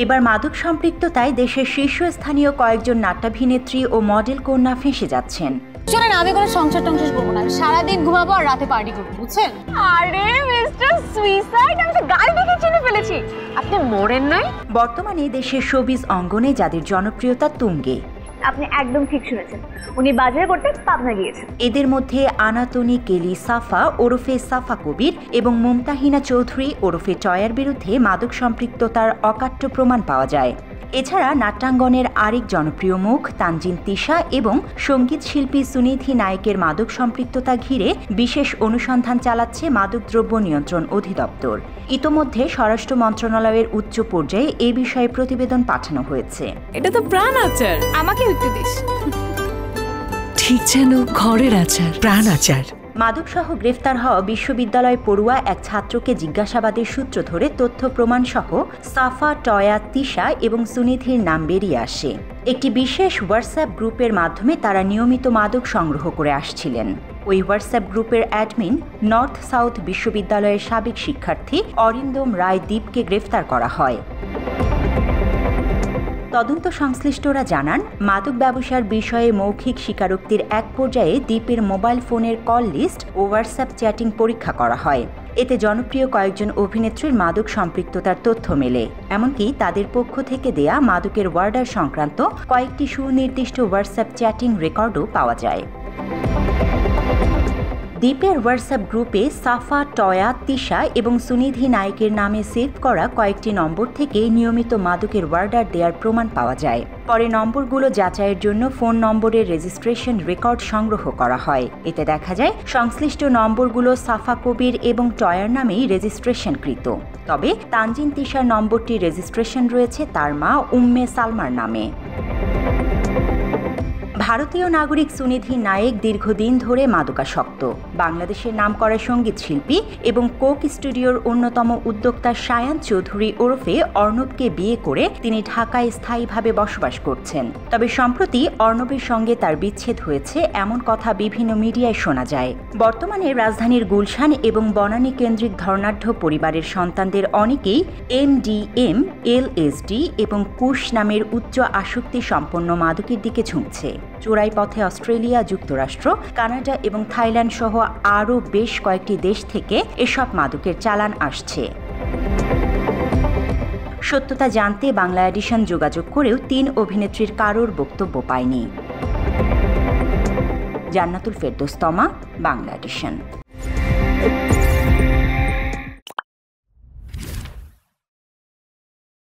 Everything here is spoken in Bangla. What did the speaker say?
এবার মাদক সম্পৃক্ততায় দেশের শীর্ষস্থানীয় কয়েকজন নাট্যাভিনেত্রী ও মডেল কন্যা ফেঁসে যাচ্ছেন। শোনেন, আমি কোনো সংসার টংসার করবো না, সারাদিন ঘুমাবো আর রাতে পার্টি করবো, বুঝছেন? আরে মিস্টার সুইসাইড, আমি তো গাড়ি দেখে চিনে ফেলেছি, আপনি মরেন নাই। বর্তমানে দেশের শোবিজ অঙ্গনে যাদের জনপ্রিয়তা তুঙ্গে। আপনি একদম ঠিক শুনেছেন, উনি বাজার করতে পাবনা গিয়েছেন। এদের মধ্যে আনাতোনি কেলি সাফা ওরফে সাফা কবির এবং মুমতাহিনা চৌধুরী ওরফে টয়ার বিরুদ্ধে মাদক সম্পৃক্ততার অকাট্য প্রমাণ পাওয়া যায়। এছাড়া নাট্যাঙ্গনের আরেক জনপ্রিয় মুখ তানজিন তিশা এবং সঙ্গীত শিল্পী সুনিধি নায়েকের মাদক সম্পৃক্ততা ঘিরে বিশেষ অনুসন্ধান চালাচ্ছে মাদকদ্রব্য নিয়ন্ত্রণ অধিদপ্তর। ইতোমধ্যে স্বরাষ্ট্র মন্ত্রণালয়ের উচ্চ পর্যায়ে এ বিষয়ে প্রতিবেদন পাঠানো হয়েছে। এটা তো প্রাণ আচার, আমাকেও একটু দিস। ঠিক যেন ঘরের আচার, প্রাণ আচার। মাদকসহ গ্রেফতার হওয়া বিশ্ববিদ্যালয় পড়ুয়া এক ছাত্রকে জিজ্ঞাসাবাদের সূত্র ধরে তথ্য প্রমাণসহ সাফা, টয়া, তিশা এবং সুনিধির নাম বেরিয়ে আসে। একটি বিশেষ হোয়াটসঅ্যাপ গ্রুপের মাধ্যমে তারা নিয়মিত মাদক সংগ্রহ করে আসছিলেন। ওই হোয়াটসঅ্যাপ গ্রুপের অ্যাডমিন নর্থ সাউথ বিশ্ববিদ্যালয়ের সাবেক শিক্ষার্থী অরিন্দম রায় দীপকে গ্রেফতার করা হয়। তদন্ত সংশ্লিষ্টরা জানান, মাদক ব্যবসার বিষয়ে মৌখিক স্বীকারোক্তির এক পর্যায়ে দীপের মোবাইল ফোনের কল লিস্ট ও হোয়াটসঅ্যাপ চ্যাটিং পরীক্ষা করা হয়। এতে জনপ্রিয় কয়েকজন অভিনেত্রীর মাদক সম্পৃক্ততার তথ্য মেলে। এমনকি তাদের পক্ষ থেকে দেয়া মাদকের অর্ডার সংক্রান্ত কয়েকটি সুনির্দিষ্ট হোয়াটসঅ্যাপ চ্যাটিং রেকর্ডও পাওয়া যায়। দীপের হোয়াটসঅ্যাপ গ্রুপে সাফা, টয়া, তিশা এবং সুনিধি নায়েকের নামে সেভ করা কয়েকটি নম্বর থেকে নিয়মিত মাদকের অর্ডার দেওয়ার প্রমাণ পাওয়া যায়। পরে নম্বরগুলো যাচাইয়ের জন্য ফোন নম্বরের রেজিস্ট্রেশন রেকর্ড সংগ্রহ করা হয়। এতে দেখা যায় সংশ্লিষ্ট নম্বরগুলো সাফা কবির এবং টয়ার নামেই রেজিস্ট্রেশনকৃত। তবে তানজিন তিশার নম্বরটি রেজিস্ট্রেশন রয়েছে তার মা উম্মে সালমার নামে। ভারতীয় নাগরিক সুনিধি নায়েক দীর্ঘদিন ধরে মাদকাসক্ত। বাংলাদেশের নামকরা সঙ্গীত শিল্পী এবং কোক স্টুডিওর অন্যতম উদ্যোক্তা শায়ান চৌধুরী ওরফে অর্ণবকে বিয়ে করে তিনি ঢাকায় স্থায়ীভাবে বসবাস করছেন। তবে সম্প্রতি অর্ণবের সঙ্গে তার বিচ্ছেদ হয়েছে এমন কথা বিভিন্ন মিডিয়ায় শোনা যায়। বর্তমানে রাজধানীর গুলশান এবং বনানী কেন্দ্রিক ধর্নাঢ্য পরিবারের সন্তানদের অনেকেই MDM, LSD এবং কুশ নামের উচ্চ আসক্তি সম্পন্ন মাদকের দিকে ঝুঁকছে। চোরাই পথে অস্ট্রেলিয়া, যুক্তরাষ্ট্র, কানাডা এবং থাইল্যান্ড সহ আরও বেশ কয়েকটি দেশ থেকে এসব মাদকের চালান আসছে। সত্যতা জানতে বাংলা এডিশন যোগাযোগ করেও 3 অভিনেত্রীর কারোর বক্তব্য পায়নি। জান্নাতুল ফেরদৌস তমা, বাংলা এডিশন।